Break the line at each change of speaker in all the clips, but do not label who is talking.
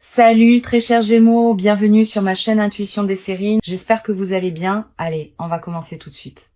Salut très chers Gémeaux, bienvenue sur ma chaîne Intuition des séries. J'espère que vous allez bien. Allez, on va commencer tout de suite.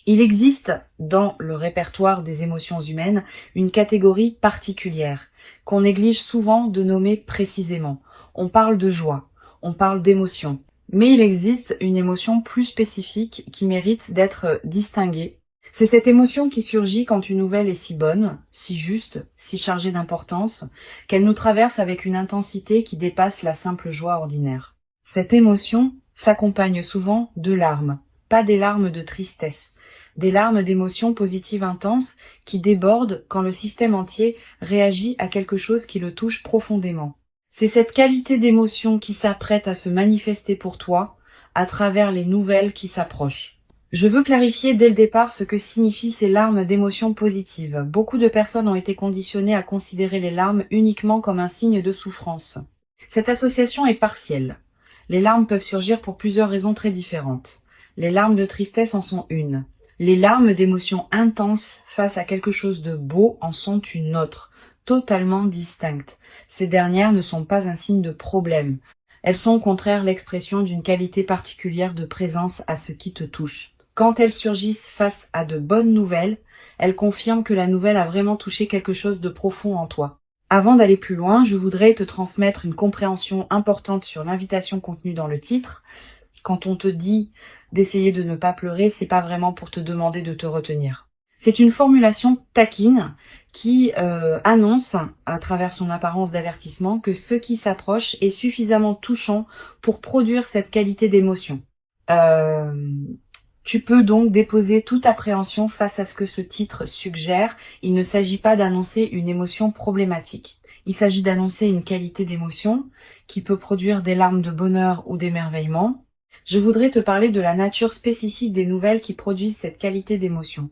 Il existe dans le répertoire des émotions humaines une catégorie particulière qu'on néglige souvent de nommer précisément. On parle de joie, on parle d'émotion. Mais il existe une émotion plus spécifique qui mérite d'être distinguée. C'est cette émotion qui surgit quand une nouvelle est si bonne, si juste, si chargée d'importance, qu'elle nous traverse avec une intensité qui dépasse la simple joie ordinaire. Cette émotion s'accompagne souvent de larmes, pas des larmes de tristesse, des larmes d'émotions positives intenses qui débordent quand le système entier réagit à quelque chose qui le touche profondément. C'est cette qualité d'émotion qui s'apprête à se manifester pour toi à travers les nouvelles qui s'approchent. Je veux clarifier dès le départ ce que signifient ces larmes d'émotions positives. Beaucoup de personnes ont été conditionnées à considérer les larmes uniquement comme un signe de souffrance. Cette association est partielle. Les larmes peuvent surgir pour plusieurs raisons très différentes. Les larmes de tristesse en sont une. Les larmes d'émotions intenses face à quelque chose de beau en sont une autre, totalement distincte. Ces dernières ne sont pas un signe de problème. Elles sont au contraire l'expression d'une qualité particulière de présence à ce qui te touche. Quand elles surgissent face à de bonnes nouvelles, elles confirment que la nouvelle a vraiment touché quelque chose de profond en toi. Avant d'aller plus loin, je voudrais te transmettre une compréhension importante sur l'invitation contenue dans le titre. Quand on te dit d'essayer de ne pas pleurer, c'est pas vraiment pour te demander de te retenir. C'est une formulation taquine qui annonce, à travers son apparence d'avertissement, que ce qui s'approche est suffisamment touchant pour produire cette qualité d'émotion. Tu peux donc déposer toute appréhension face à ce que ce titre suggère. Il ne s'agit pas d'annoncer une émotion problématique. Il s'agit d'annoncer une qualité d'émotion qui peut produire des larmes de bonheur ou d'émerveillement. Je voudrais te parler de la nature spécifique des nouvelles qui produisent cette qualité d'émotion.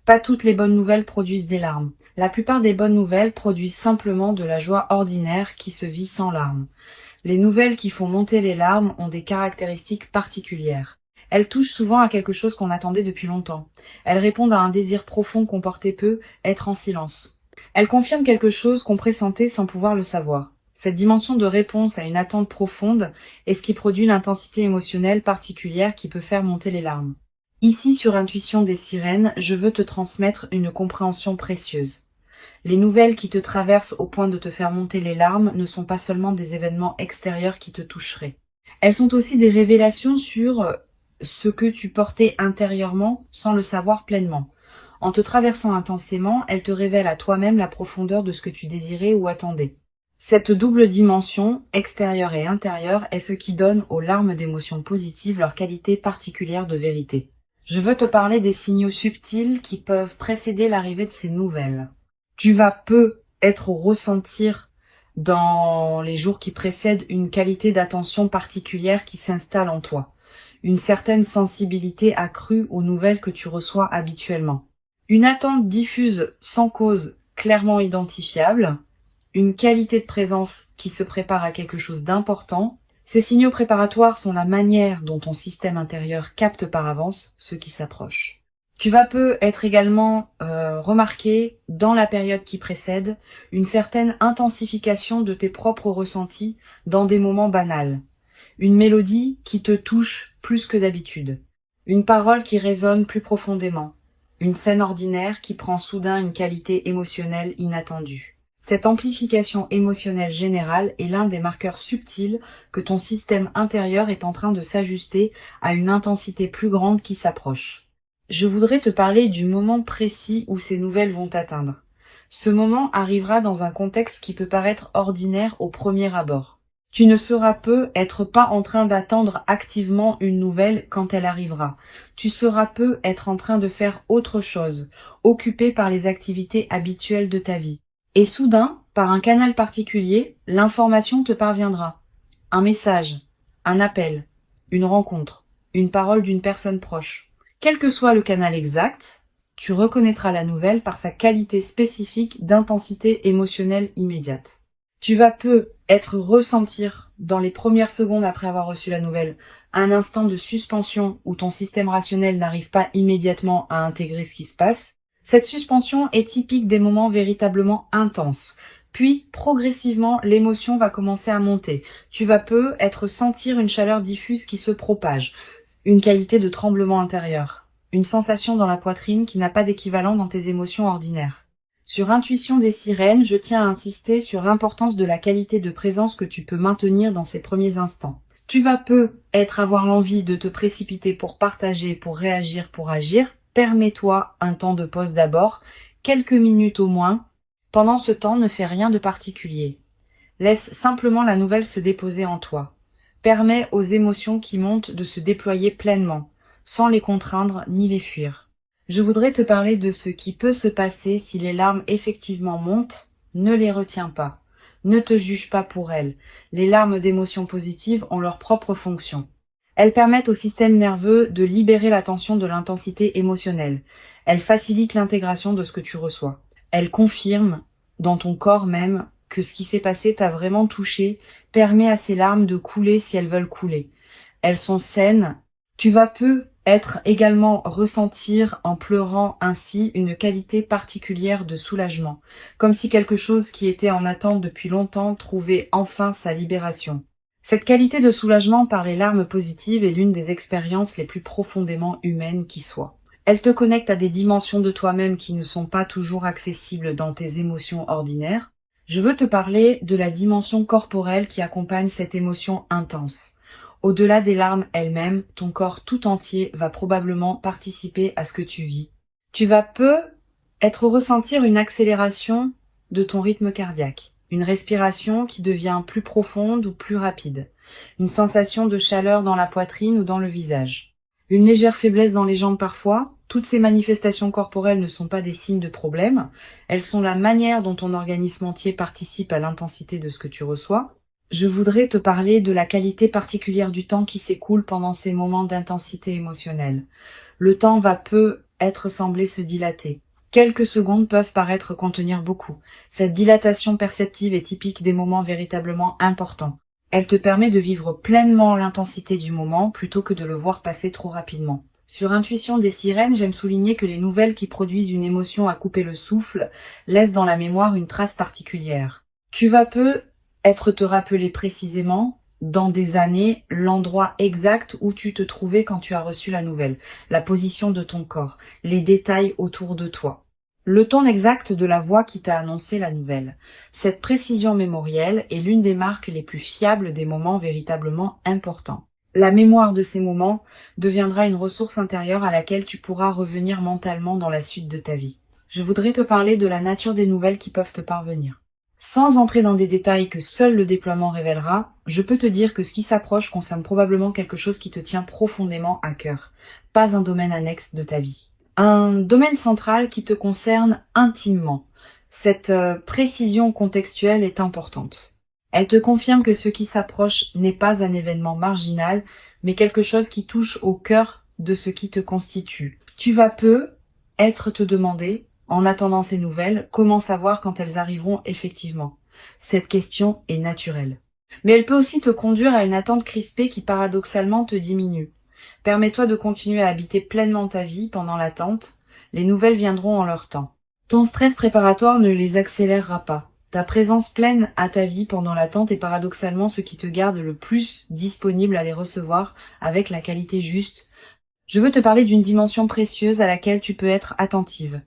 Pas toutes les bonnes nouvelles produisent des larmes. La plupart des bonnes nouvelles produisent simplement de la joie ordinaire qui se vit sans larmes. Les nouvelles qui font monter les larmes ont des caractéristiques particulières. Elles touchent souvent à quelque chose qu'on attendait depuis longtemps. Elles répondent à un désir profond qu'on portait peu, être en silence. Elles confirment quelque chose qu'on pressentait sans pouvoir le savoir. Cette dimension de réponse à une attente profonde est ce qui produit l'intensité émotionnelle particulière qui peut faire monter les larmes. Ici, sur Intuition des sirènes, je veux te transmettre une compréhension précieuse. Les nouvelles qui te traversent au point de te faire monter les larmes ne sont pas seulement des événements extérieurs qui te toucheraient. Elles sont aussi des révélations sur ce que tu portais intérieurement sans le savoir pleinement. En te traversant intensément, elles te révèlent à toi-même la profondeur de ce que tu désirais ou attendais. Cette double dimension, extérieure et intérieure, est ce qui donne aux larmes d'émotions positives leur qualité particulière de vérité. Je veux te parler des signaux subtils qui peuvent précéder l'arrivée de ces nouvelles. Tu vas peut-être ressentir dans les jours qui précèdent une qualité d'attention particulière qui s'installe en toi. Une certaine sensibilité accrue aux nouvelles que tu reçois habituellement. Une attente diffuse sans cause clairement identifiable, une qualité de présence qui se prépare à quelque chose d'important. Ces signaux préparatoires sont la manière dont ton système intérieur capte par avance ce qui s'approche. Tu vas peut-être également remarquer, dans la période qui précède, une certaine intensification de tes propres ressentis dans des moments banals. Une mélodie qui te touche plus que d'habitude. Une parole qui résonne plus profondément. Une scène ordinaire qui prend soudain une qualité émotionnelle inattendue. Cette amplification émotionnelle générale est l'un des marqueurs subtils que ton système intérieur est en train de s'ajuster à une intensité plus grande qui s'approche. Je voudrais te parler du moment précis où ces nouvelles vont t'atteindre. Ce moment arrivera dans un contexte qui peut paraître ordinaire au premier abord. Tu ne seras peut-être pas en train d'attendre activement une nouvelle quand elle arrivera. Tu seras peut-être en train de faire autre chose, occupé par les activités habituelles de ta vie. Et soudain, par un canal particulier, l'information te parviendra. Un message, un appel, une rencontre, une parole d'une personne proche. Quel que soit le canal exact, tu reconnaîtras la nouvelle par sa qualité spécifique d'intensité émotionnelle immédiate. Tu vas peut-être ressentir, dans les premières secondes après avoir reçu la nouvelle, un instant de suspension où ton système rationnel n'arrive pas immédiatement à intégrer ce qui se passe. Cette suspension est typique des moments véritablement intenses, Puis, progressivement, l'émotion va commencer à monter. Tu vas peu être sentir une chaleur diffuse qui se propage, une qualité de tremblement intérieur, une sensation dans la poitrine qui n'a pas d'équivalent dans tes émotions ordinaires. Sur Intuition des sirènes, je tiens à insister sur l'importance de la qualité de présence que tu peux maintenir dans ces premiers instants. Tu vas peu avoir l'envie de te précipiter pour partager, pour réagir, pour agir. Permets-toi un temps de pause d'abord, quelques minutes au moins. Pendant ce temps, ne fais rien de particulier. Laisse simplement la nouvelle se déposer en toi. Permets aux émotions qui montent de se déployer pleinement, sans les contraindre ni les fuir. Je voudrais te parler de ce qui peut se passer si les larmes effectivement montent. Ne les retiens pas. Ne te juge pas pour elles. Les larmes d'émotions positives ont leur propre fonction. Elles permettent au système nerveux de libérer la tension de l'intensité émotionnelle. Elles facilitent l'intégration de ce que tu reçois. Elles confirment, dans ton corps même, que ce qui s'est passé t'a vraiment touché, permet à ces larmes de couler si elles veulent couler. Elles sont saines. Tu vas peu également ressentir en pleurant ainsi une qualité particulière de soulagement, comme si quelque chose qui était en attente depuis longtemps trouvait enfin sa libération. Cette qualité de soulagement par les larmes positives est l'une des expériences les plus profondément humaines qui soient. Elle te connecte à des dimensions de toi-même qui ne sont pas toujours accessibles dans tes émotions ordinaires. Je veux te parler de la dimension corporelle qui accompagne cette émotion intense. Au-delà des larmes elles-mêmes, ton corps tout entier va probablement participer à ce que tu vis. Tu vas peu ressentir une accélération de ton rythme cardiaque, une respiration qui devient plus profonde ou plus rapide, une sensation de chaleur dans la poitrine ou dans le visage, une légère faiblesse dans les jambes parfois. Toutes ces manifestations corporelles ne sont pas des signes de problème, elles sont la manière dont ton organisme entier participe à l'intensité de ce que tu reçois. Je voudrais te parler de la qualité particulière du temps qui s'écoule pendant ces moments d'intensité émotionnelle. Le temps va peu sembler se dilater. Quelques secondes peuvent paraître contenir beaucoup. Cette dilatation perceptive est typique des moments véritablement importants. Elle te permet de vivre pleinement l'intensité du moment plutôt que de le voir passer trop rapidement. Sur Intuition des sirènes, j'aime souligner que les nouvelles qui produisent une émotion à couper le souffle laissent dans la mémoire une trace particulière. Tu vas peu te rappeler précisément, dans des années, l'endroit exact où tu te trouvais quand tu as reçu la nouvelle, la position de ton corps, les détails autour de toi, le ton exact de la voix qui t'a annoncé la nouvelle. Cette précision mémorielle est l'une des marques les plus fiables des moments véritablement importants. La mémoire de ces moments deviendra une ressource intérieure à laquelle tu pourras revenir mentalement dans la suite de ta vie. Je voudrais te parler de la nature des nouvelles qui peuvent te parvenir. Sans entrer dans des détails que seul le déploiement révélera, je peux te dire que ce qui s'approche concerne probablement quelque chose qui te tient profondément à cœur, pas un domaine annexe de ta vie. Un domaine central qui te concerne intimement. Cette précision contextuelle est importante. Elle te confirme que ce qui s'approche n'est pas un événement marginal, mais quelque chose qui touche au cœur de ce qui te constitue. Tu vas peu te demander, en attendant ces nouvelles, comment savoir quand elles arriveront effectivement? Cette question est naturelle. Mais elle peut aussi te conduire à une attente crispée qui paradoxalement te diminue. Permets-toi de continuer à habiter pleinement ta vie pendant l'attente. Les nouvelles viendront en leur temps. Ton stress préparatoire ne les accélérera pas. Ta présence pleine à ta vie pendant l'attente est paradoxalement ce qui te garde le plus disponible à les recevoir avec la qualité juste. Je veux te parler d'une dimension précieuse à laquelle tu peux être attentive.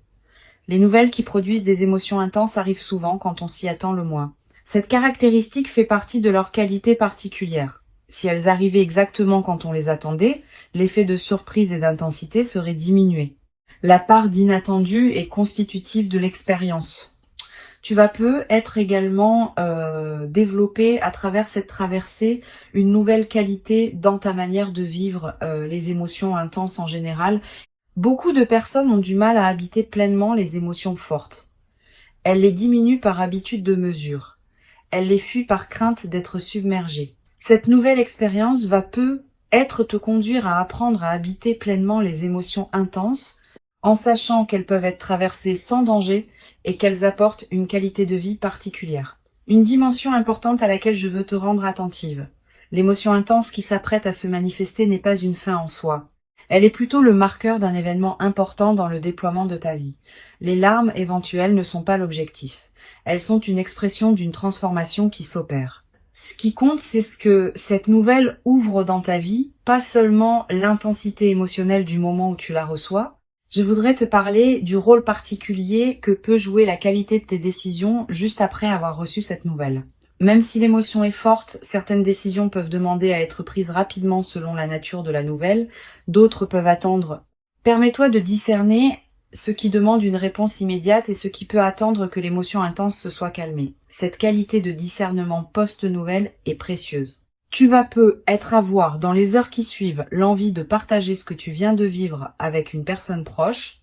Les nouvelles qui produisent des émotions intenses arrivent souvent quand on s'y attend le moins. Cette caractéristique fait partie de leur qualité particulière. Si elles arrivaient exactement quand on les attendait, l'effet de surprise et d'intensité serait diminué. La part d'inattendu est constitutive de l'expérience. Tu vas peu également développer à travers cette traversée une nouvelle qualité dans ta manière de vivre les émotions intenses en général. Beaucoup de personnes ont du mal à habiter pleinement les émotions fortes. Elles les diminuent par habitude de mesure. Elles les fuient par crainte d'être submergées. Cette nouvelle expérience va peu te conduire à apprendre à habiter pleinement les émotions intenses, en sachant qu'elles peuvent être traversées sans danger et qu'elles apportent une qualité de vie particulière. Une dimension importante à laquelle je veux te rendre attentive. L'émotion intense qui s'apprête à se manifester n'est pas une fin en soi. Elle est plutôt le marqueur d'un événement important dans le déploiement de ta vie. Les larmes éventuelles ne sont pas l'objectif. elles sont une expression d'une transformation qui s'opère. Ce qui compte, c'est ce que cette nouvelle ouvre dans ta vie, pas seulement l'intensité émotionnelle du moment où tu la reçois. Je voudrais te parler du rôle particulier que peut jouer la qualité de tes décisions juste après avoir reçu cette nouvelle. Même si l'émotion est forte, certaines décisions peuvent demander à être prises rapidement selon la nature de la nouvelle, d'autres peuvent attendre. Permets-toi de discerner ce qui demande une réponse immédiate et ce qui peut attendre que l'émotion intense se soit calmée. Cette qualité de discernement post-nouvelle est précieuse. Tu vas peu être à voir dans les heures qui suivent l'envie de partager ce que tu viens de vivre avec une personne proche.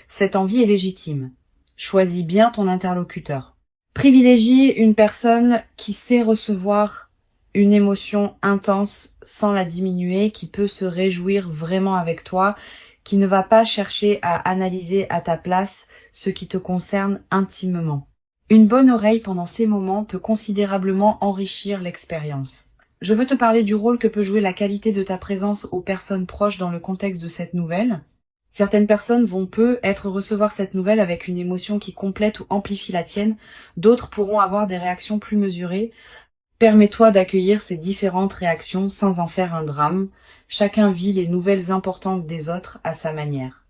Cette envie est légitime. Choisis bien ton interlocuteur. Privilégie une personne qui sait recevoir une émotion intense sans la diminuer, qui peut se réjouir vraiment avec toi, qui ne va pas chercher à analyser à ta place ce qui te concerne intimement. Une bonne oreille pendant ces moments peut considérablement enrichir l'expérience. Je veux te parler du rôle que peut jouer la qualité de ta présence aux personnes proches dans le contexte de cette nouvelle. Certaines personnes vont recevoir cette nouvelle avec une émotion qui complète ou amplifie la tienne, d'autres pourront avoir des réactions plus mesurées. Permets-toi d'accueillir ces différentes réactions sans en faire un drame. Chacun vit les nouvelles importantes des autres à sa manière.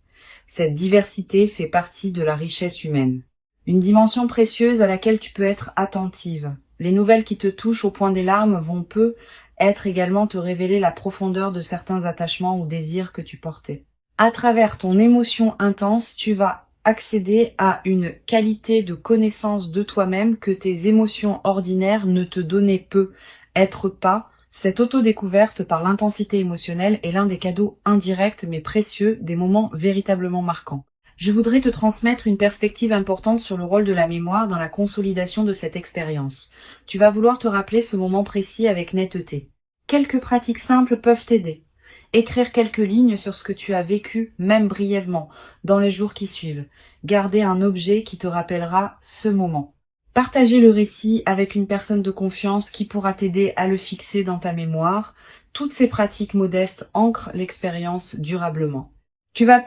Cette diversité fait partie de la richesse humaine. Une dimension précieuse à laquelle tu peux être attentive. Les nouvelles qui te touchent au point des larmes vont être également te révéler la profondeur de certains attachements ou désirs que tu portais. À travers ton émotion intense, tu vas accéder à une qualité de connaissance de toi-même que tes émotions ordinaires ne te donnaient peu. Cette autodécouverte par l'intensité émotionnelle est l'un des cadeaux indirects mais précieux des moments véritablement marquants. Je voudrais te transmettre une perspective importante sur le rôle de la mémoire dans la consolidation de cette expérience. Tu vas vouloir te rappeler ce moment précis avec netteté. Quelques pratiques simples peuvent t'aider. Écrire quelques lignes sur ce que tu as vécu, même brièvement, dans les jours qui suivent. Garder un objet qui te rappellera ce moment. Partager le récit avec une personne de confiance qui pourra t'aider à le fixer dans ta mémoire. Toutes ces pratiques modestes ancrent l'expérience durablement. Tu vas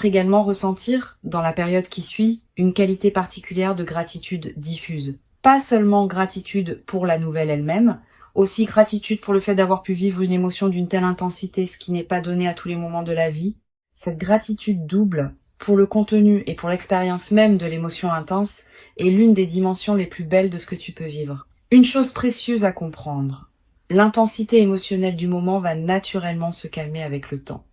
également ressentir, dans la période qui suit, une qualité particulière de gratitude diffuse. Pas seulement gratitude pour la nouvelle elle-même, aussi gratitude pour le fait d'avoir pu vivre une émotion d'une telle intensité, ce qui n'est pas donné à tous les moments de la vie. Cette gratitude double, pour le contenu et pour l'expérience même de l'émotion intense, est l'une des dimensions les plus belles de ce que tu peux vivre. Une chose précieuse à comprendre, l'intensité émotionnelle du moment va naturellement se calmer avec le temps.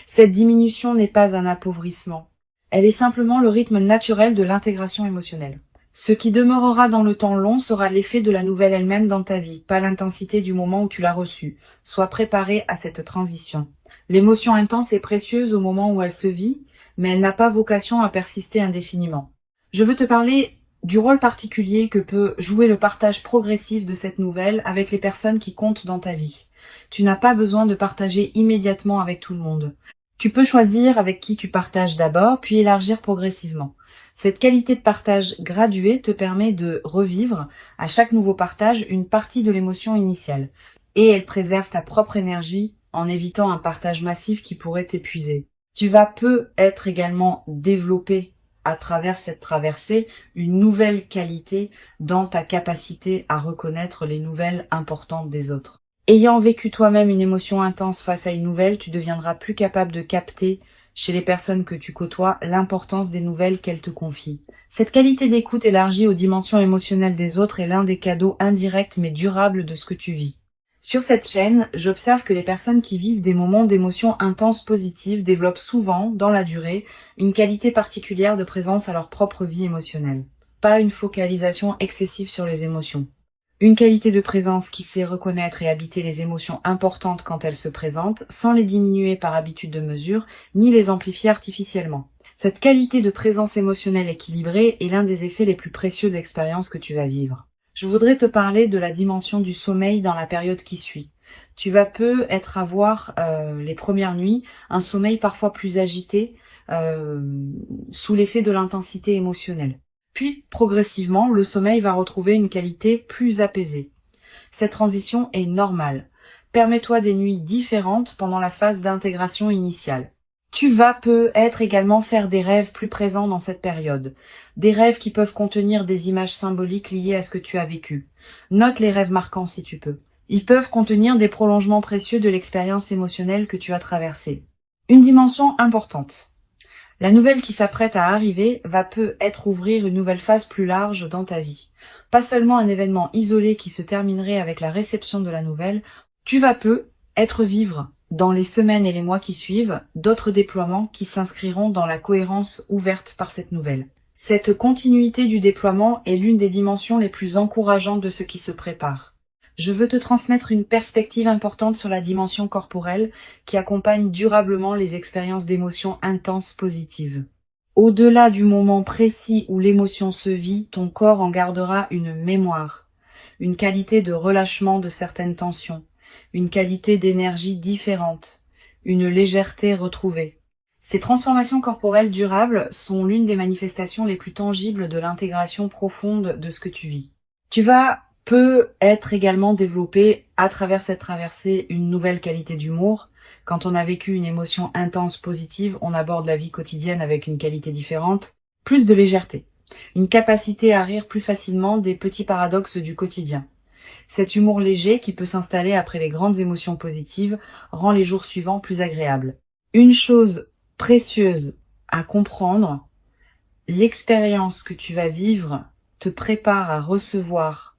Cette diminution n'est pas un appauvrissement, elle est simplement le rythme naturel de l'intégration émotionnelle. Ce qui demeurera dans le temps long sera l'effet de la nouvelle elle-même dans ta vie, pas l'intensité du moment où tu l'as reçue. Sois préparé à cette transition. L'émotion intense est précieuse au moment où elle se vit, mais elle n'a pas vocation à persister indéfiniment. Je veux te parler du rôle particulier que peut jouer le partage progressif de cette nouvelle avec les personnes qui comptent dans ta vie. Tu n'as pas besoin de partager immédiatement avec tout le monde. Tu peux choisir avec qui tu partages d'abord, puis élargir progressivement. Cette qualité de partage gradué te permet de revivre à chaque nouveau partage une partie de l'émotion initiale. Et elle préserve ta propre énergie en évitant un partage massif qui pourrait t'épuiser. Tu vas être également développé à travers cette traversée une nouvelle qualité dans ta capacité à reconnaître les nouvelles importantes des autres. Ayant vécu toi-même une émotion intense face à une nouvelle, tu deviendras plus capable de capter chez les personnes que tu côtoies l'importance des nouvelles qu'elles te confient. Cette qualité d'écoute élargie aux dimensions émotionnelles des autres est l'un des cadeaux indirects mais durables de ce que tu vis. Sur cette chaîne, j'observe que les personnes qui vivent des moments d'émotions intenses positives développent souvent, dans la durée, une qualité particulière de présence à leur propre vie émotionnelle. Pas une focalisation excessive sur les émotions. Une qualité de présence qui sait reconnaître et habiter les émotions importantes quand elles se présentent, sans les diminuer par habitude de mesure, ni les amplifier artificiellement. Cette qualité de présence émotionnelle équilibrée est l'un des effets les plus précieux de l'expérience que tu vas vivre. Je voudrais te parler de la dimension du sommeil dans la période qui suit. Tu vas avoir les premières nuits, un sommeil parfois plus agité, sous l'effet de l'intensité émotionnelle. Puis, progressivement, le sommeil va retrouver une qualité plus apaisée. Cette transition est normale. Permets-toi des nuits différentes pendant la phase d'intégration initiale. Tu vas peut-être également faire des rêves plus présents dans cette période. Des rêves qui peuvent contenir des images symboliques liées à ce que tu as vécu. Note les rêves marquants si tu peux. Ils peuvent contenir des prolongements précieux de l'expérience émotionnelle que tu as traversée. Une dimension importante. La nouvelle qui s'apprête à arriver va peut-être ouvrir une nouvelle phase plus large dans ta vie. Pas seulement un événement isolé qui se terminerait avec la réception de la nouvelle, tu vas peut-être vivre dans les semaines et les mois qui suivent, d'autres déploiements qui s'inscriront dans la cohérence ouverte par cette nouvelle. Cette continuité du déploiement est l'une des dimensions les plus encourageantes de ce qui se prépare. Je veux te transmettre une perspective importante sur la dimension corporelle qui accompagne durablement les expériences d'émotions intenses positives. Au-delà du moment précis où l'émotion se vit, ton corps en gardera une mémoire, une qualité de relâchement de certaines tensions, une qualité d'énergie différente, une légèreté retrouvée. Ces transformations corporelles durables sont l'une des manifestations les plus tangibles de l'intégration profonde de ce que tu vis. Tu vas peut-être également développer à travers cette traversée une nouvelle qualité d'humour. Quand on a vécu une émotion intense positive, on aborde la vie quotidienne avec une qualité différente, plus de légèreté, une capacité à rire plus facilement des petits paradoxes du quotidien. Cet humour léger qui peut s'installer après les grandes émotions positives rend les jours suivants plus agréables. Une chose précieuse à comprendre, l'expérience que tu vas vivre te prépare à recevoir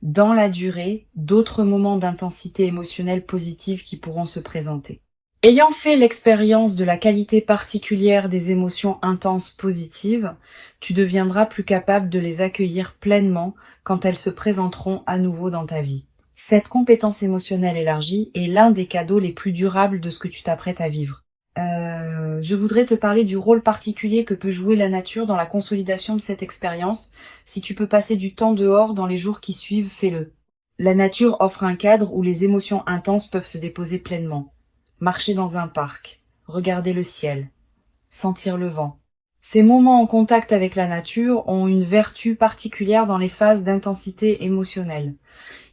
dans la durée d'autres moments d'intensité émotionnelle positive qui pourront se présenter. Ayant fait l'expérience de la qualité particulière des émotions intenses positives, tu deviendras plus capable de les accueillir pleinement quand elles se présenteront à nouveau dans ta vie. Cette compétence émotionnelle élargie est l'un des cadeaux les plus durables de ce que tu t'apprêtes à vivre. Je voudrais te parler du rôle particulier que peut jouer la nature dans la consolidation de cette expérience. Si tu peux passer du temps dehors dans les jours qui suivent, fais-le. La nature offre un cadre où les émotions intenses peuvent se déposer pleinement. Marcher dans un parc, regarder le ciel, sentir le vent. Ces moments en contact avec la nature ont une vertu particulière dans les phases d'intensité émotionnelle.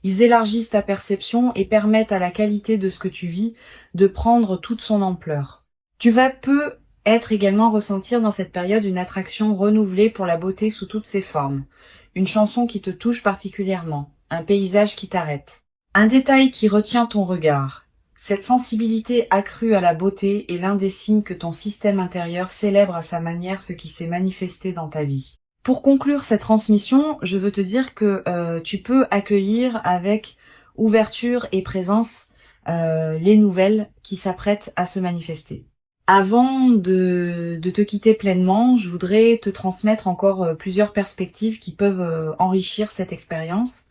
Ils élargissent ta perception et permettent à la qualité de ce que tu vis de prendre toute son ampleur. Tu vas peut-être également ressentir dans cette période une attraction renouvelée pour la beauté sous toutes ses formes. Une chanson qui te touche particulièrement, un paysage qui t'arrête, un détail qui retient ton regard. Cette sensibilité accrue à la beauté est l'un des signes que ton système intérieur célèbre à sa manière ce qui s'est manifesté dans ta vie. Pour conclure cette transmission, je veux te dire que tu peux accueillir avec ouverture et présence les nouvelles qui s'apprêtent à se manifester. Avant de te quitter pleinement, je voudrais te transmettre encore plusieurs perspectives qui peuvent enrichir cette expérience.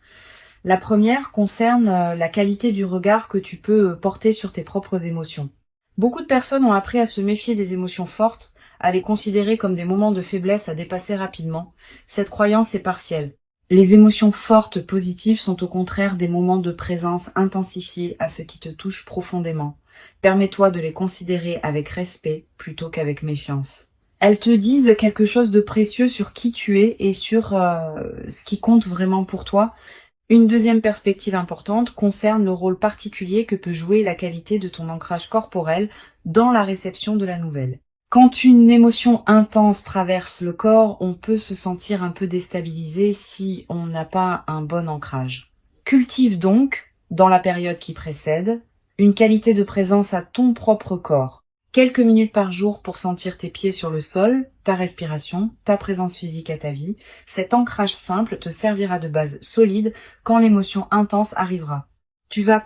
La première concerne la qualité du regard que tu peux porter sur tes propres émotions. Beaucoup de personnes ont appris à se méfier des émotions fortes, à les considérer comme des moments de faiblesse à dépasser rapidement. Cette croyance est partielle. Les émotions fortes positives sont au contraire des moments de présence intensifiés à ce qui te touche profondément. Permets-toi de les considérer avec respect plutôt qu'avec méfiance. Elles te disent quelque chose de précieux sur qui tu es et sur ce qui compte vraiment pour toi. Une deuxième perspective importante concerne le rôle particulier que peut jouer la qualité de ton ancrage corporel dans la réception de la nouvelle. Quand une émotion intense traverse le corps, on peut se sentir un peu déstabilisé si on n'a pas un bon ancrage. Cultive donc, dans la période qui précède, une qualité de présence à ton propre corps. Quelques minutes par jour pour sentir tes pieds sur le sol, ta respiration, ta présence physique à ta vie. Cet ancrage simple te servira de base solide quand l'émotion intense arrivera. Tu vas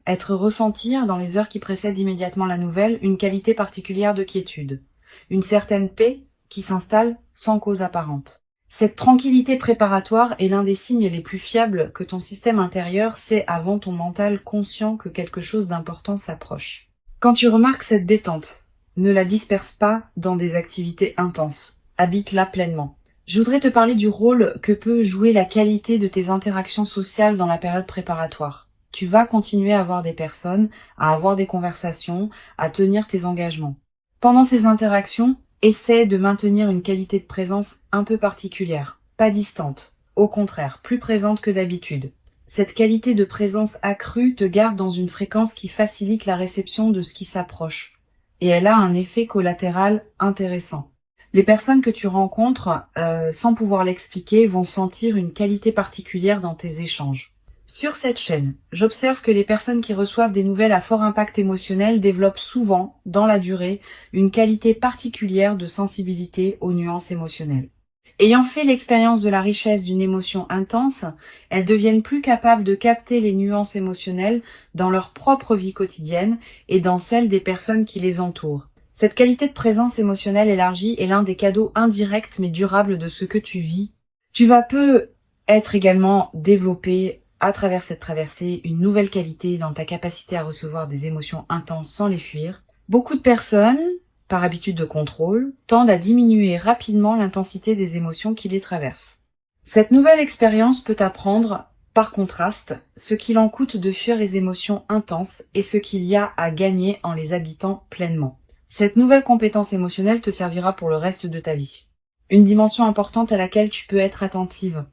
être ressentir dans les heures qui précèdent immédiatement la nouvelle une qualité particulière de quiétude, une certaine paix qui s'installe sans cause apparente. Cette tranquillité préparatoire est l'un des signes les plus fiables que ton système intérieur sait avant ton mental conscient que quelque chose d'important s'approche. Quand tu remarques cette détente, ne la disperse pas dans des activités intenses. Habite-la pleinement. Je voudrais te parler du rôle que peut jouer la qualité de tes interactions sociales dans la période préparatoire. Tu vas continuer à voir des personnes, à avoir des conversations, à tenir tes engagements. Pendant ces interactions, essaie de maintenir une qualité de présence un peu particulière, pas distante, au contraire, plus présente que d'habitude. Cette qualité de présence accrue te garde dans une fréquence qui facilite la réception de ce qui s'approche et elle a un effet collatéral intéressant. Les personnes que tu rencontres, sans pouvoir l'expliquer, vont sentir une qualité particulière dans tes échanges. Sur cette chaîne, j'observe que les personnes qui reçoivent des nouvelles à fort impact émotionnel développent souvent, dans la durée, une qualité particulière de sensibilité aux nuances émotionnelles. Ayant fait l'expérience de la richesse d'une émotion intense, elles deviennent plus capables de capter les nuances émotionnelles dans leur propre vie quotidienne et dans celle des personnes qui les entourent. Cette qualité de présence émotionnelle élargie est l'un des cadeaux indirects mais durables de ce que tu vis. Tu vas peu être également développé à travers cette traversée une nouvelle qualité dans ta capacité à recevoir des émotions intenses sans les fuir. Beaucoup de personnes, par habitude de contrôle, tendent à diminuer rapidement l'intensité des émotions qui les traversent. Cette nouvelle expérience peut t'apprendre, par contraste, ce qu'il en coûte de fuir les émotions intenses et ce qu'il y a à gagner en les habitant pleinement. Cette nouvelle compétence émotionnelle te servira pour le reste de ta vie. Une dimension importante à laquelle tu peux être attentive.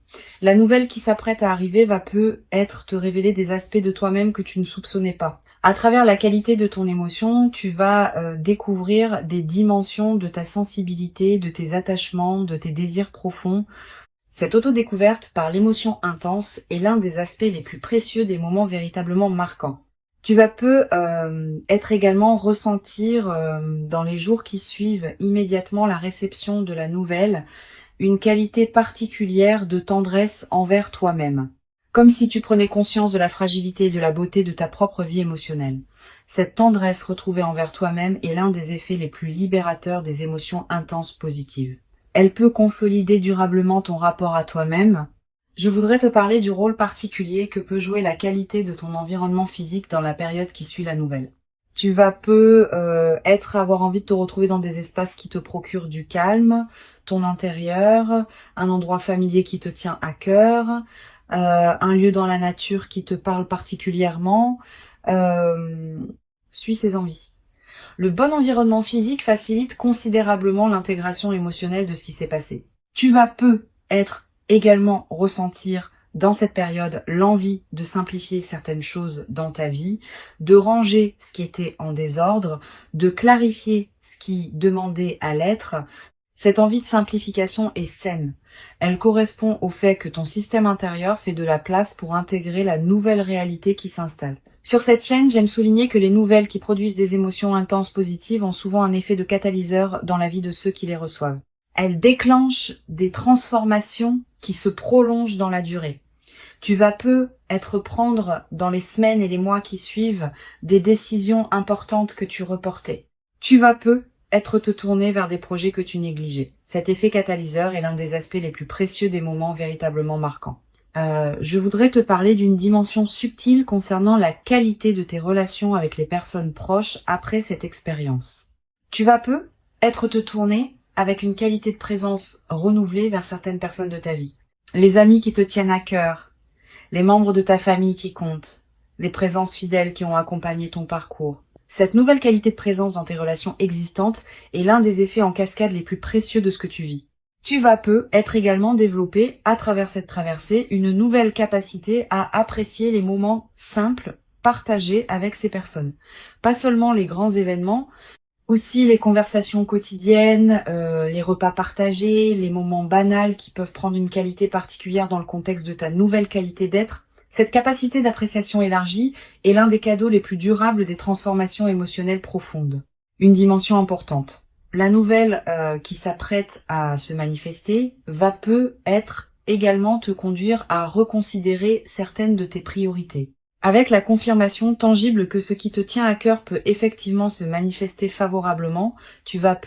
La nouvelle qui s'apprête à arriver va peut-être te révéler des aspects de toi-même que tu ne soupçonnais pas. À travers la qualité de ton émotion, tu vas découvrir des dimensions de ta sensibilité, de tes attachements, de tes désirs profonds. Cette autodécouverte par l'émotion intense est l'un des aspects les plus précieux des moments véritablement marquants. Tu vas être également ressentir dans les jours qui suivent immédiatement la réception de la nouvelle une qualité particulière de tendresse envers toi-même, comme si tu prenais conscience de la fragilité et de la beauté de ta propre vie émotionnelle. Cette tendresse retrouvée envers toi-même est l'un des effets les plus libérateurs des émotions intenses positives. Elle peut consolider durablement ton rapport à toi-même. Je voudrais te parler du rôle particulier que peut jouer la qualité de ton environnement physique dans la période qui suit la nouvelle. Tu vas avoir envie de te retrouver dans des espaces qui te procurent du calme, ton intérieur, un endroit familier qui te tient à cœur, un lieu dans la nature qui te parle particulièrement. Suis ses envies. Le bon environnement physique facilite considérablement l'intégration émotionnelle de ce qui s'est passé. Tu vas également ressentir dans cette période l'envie de simplifier certaines choses dans ta vie, de ranger ce qui était en désordre, de clarifier ce qui demandait à l'être. Cette envie de simplification est saine. Elle correspond au fait que ton système intérieur fait de la place pour intégrer la nouvelle réalité qui s'installe. Sur cette chaîne, j'aime souligner que les nouvelles qui produisent des émotions intenses positives ont souvent un effet de catalyseur dans la vie de ceux qui les reçoivent. Elles déclenchent des transformations qui se prolongent dans la durée. Tu vas prendre dans les semaines et les mois qui suivent des décisions importantes que tu reportais. Tu vas te tourner vers des projets que tu négligeais. Cet effet catalyseur est l'un des aspects les plus précieux des moments véritablement marquants. Je voudrais te parler d'une dimension subtile concernant la qualité de tes relations avec les personnes proches après cette expérience. Tu vas te tourner avec une qualité de présence renouvelée vers certaines personnes de ta vie. Les amis qui te tiennent à cœur, les membres de ta famille qui comptent, les présences fidèles qui ont accompagné ton parcours. Cette nouvelle qualité de présence dans tes relations existantes est l'un des effets en cascade les plus précieux de ce que tu vis. Tu vas être également développer, à travers cette traversée, une nouvelle capacité à apprécier les moments simples partagés avec ces personnes. Pas seulement les grands événements, aussi les conversations quotidiennes, les repas partagés, les moments banals qui peuvent prendre une qualité particulière dans le contexte de ta nouvelle qualité d'être. Cette capacité d'appréciation élargie est l'un des cadeaux les plus durables des transformations émotionnelles profondes. Une dimension importante. La nouvelle qui s'apprête à se manifester va être également te conduire à reconsidérer certaines de tes priorités. Avec la confirmation tangible que ce qui te tient à cœur peut effectivement se manifester favorablement, tu vas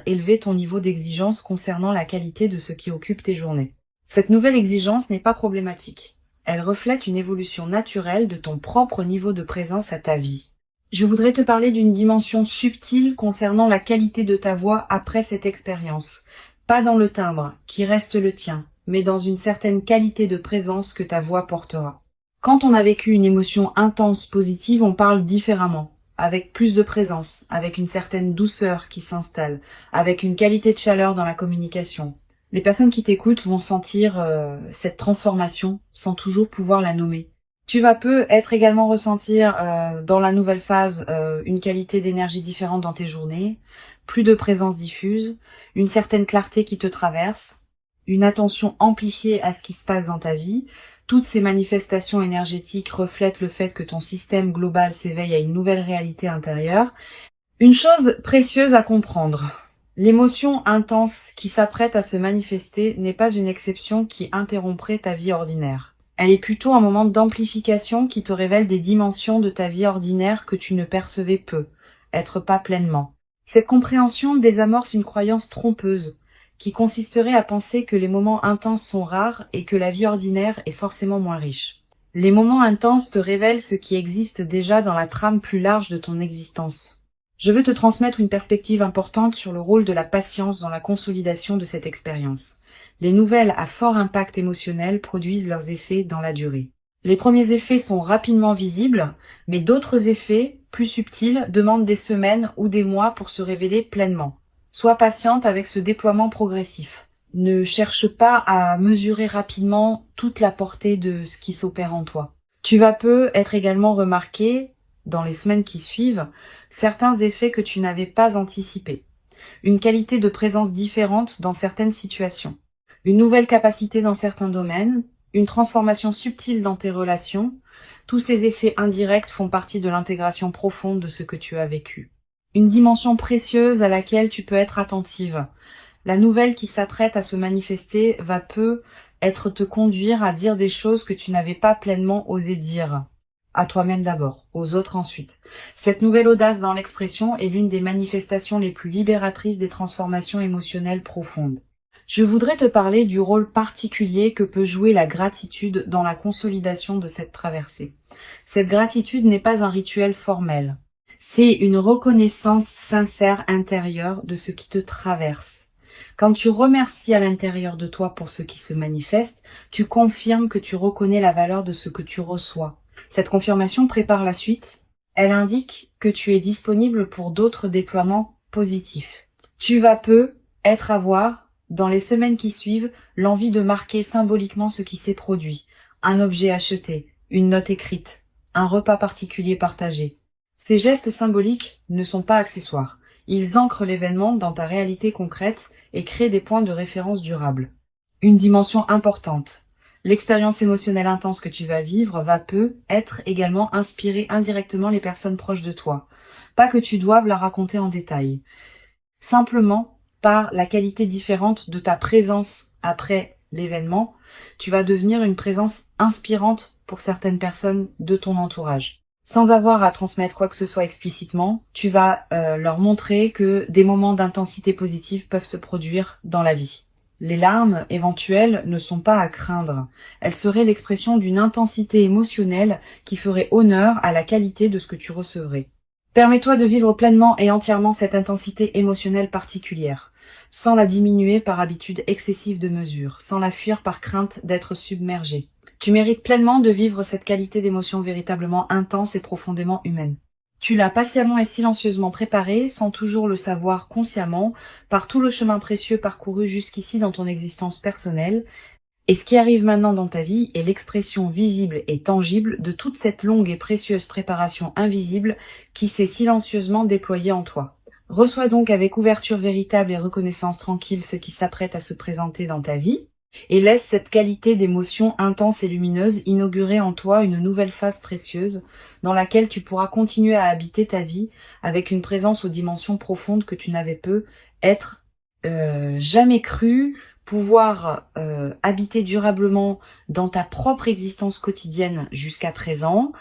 élever ton niveau d'exigence concernant la qualité de ce qui occupe tes journées. Cette nouvelle exigence n'est pas problématique. Elle reflète une évolution naturelle de ton propre niveau de présence à ta vie. Je voudrais te parler d'une dimension subtile concernant la qualité de ta voix après cette expérience. Pas dans le timbre, qui reste le tien, mais dans une certaine qualité de présence que ta voix portera. Quand on a vécu une émotion intense positive, on parle différemment, avec plus de présence, avec une certaine douceur qui s'installe, avec une qualité de chaleur dans la communication. Les personnes qui t'écoutent vont sentir cette transformation sans toujours pouvoir la nommer. Tu vas peu être également ressentir dans la nouvelle phase une qualité d'énergie différente dans tes journées, plus de présence diffuse, une certaine clarté qui te traverse, une attention amplifiée à ce qui se passe dans ta vie. Toutes ces manifestations énergétiques reflètent le fait que ton système global s'éveille à une nouvelle réalité intérieure. Une chose précieuse à comprendre. L'émotion intense qui s'apprête à se manifester n'est pas une exception qui interromprait ta vie ordinaire. Elle est plutôt un moment d'amplification qui te révèle des dimensions de ta vie ordinaire que tu ne percevais peu, être pas pleinement. Cette compréhension désamorce une croyance trompeuse, qui consisterait à penser que les moments intenses sont rares et que la vie ordinaire est forcément moins riche. Les moments intenses te révèlent ce qui existe déjà dans la trame plus large de ton existence. Je veux te transmettre une perspective importante sur le rôle de la patience dans la consolidation de cette expérience. Les nouvelles à fort impact émotionnel produisent leurs effets dans la durée. Les premiers effets sont rapidement visibles, mais d'autres effets, plus subtils, demandent des semaines ou des mois pour se révéler pleinement. Sois patiente avec ce déploiement progressif. Ne cherche pas à mesurer rapidement toute la portée de ce qui s'opère en toi. Tu vas peu être également remarqué, dans les semaines qui suivent, certains effets que tu n'avais pas anticipés. Une qualité de présence différente dans certaines situations. Une nouvelle capacité dans certains domaines. Une transformation subtile dans tes relations. Tous ces effets indirects font partie de l'intégration profonde de ce que tu as vécu. Une dimension précieuse à laquelle tu peux être attentive. La nouvelle qui s'apprête à se manifester va peu être te conduire à dire des choses que tu n'avais pas pleinement osé dire. À toi-même d'abord, aux autres ensuite. Cette nouvelle audace dans l'expression est l'une des manifestations les plus libératrices des transformations émotionnelles profondes. Je voudrais te parler du rôle particulier que peut jouer la gratitude dans la consolidation de cette traversée. Cette gratitude n'est pas un rituel formel. C'est une reconnaissance sincère intérieure de ce qui te traverse. Quand tu remercies à l'intérieur de toi pour ce qui se manifeste, tu confirmes que tu reconnais la valeur de ce que tu reçois. Cette confirmation prépare la suite. Elle indique que tu es disponible pour d'autres déploiements positifs. Tu vas peu être à voir, dans les semaines qui suivent, l'envie de marquer symboliquement ce qui s'est produit. Un objet acheté, une note écrite, un repas particulier partagé. Ces gestes symboliques ne sont pas accessoires. Ils ancrent l'événement dans ta réalité concrète et créent des points de référence durables. Une dimension importante. L'expérience émotionnelle intense que tu vas vivre va peu être également inspirer indirectement les personnes proches de toi. Pas que tu doives la raconter en détail. Simplement, par la qualité différente de ta présence après l'événement, tu vas devenir une présence inspirante pour certaines personnes de ton entourage. Sans avoir à transmettre quoi que ce soit explicitement, tu vas leur montrer que des moments d'intensité positive peuvent se produire dans la vie. Les larmes éventuelles ne sont pas à craindre. Elles seraient l'expression d'une intensité émotionnelle qui ferait honneur à la qualité de ce que tu recevrais. Permets-toi de vivre pleinement et entièrement cette intensité émotionnelle particulière, sans la diminuer par habitude excessive de mesure, sans la fuir par crainte d'être submergée. Tu mérites pleinement de vivre cette qualité d'émotion véritablement intense et profondément humaine. Tu l'as patiemment et silencieusement préparée, sans toujours le savoir consciemment, par tout le chemin précieux parcouru jusqu'ici dans ton existence personnelle, et ce qui arrive maintenant dans ta vie est l'expression visible et tangible de toute cette longue et précieuse préparation invisible qui s'est silencieusement déployée en toi. Reçois donc avec ouverture véritable et reconnaissance tranquille ce qui s'apprête à se présenter dans ta vie, et laisse cette qualité d'émotion intense et lumineuse inaugurer en toi une nouvelle phase précieuse dans laquelle tu pourras continuer à habiter ta vie avec une présence aux dimensions profondes que tu n'avais peu être jamais cru pouvoir habiter durablement dans ta propre existence quotidienne jusqu'à présent,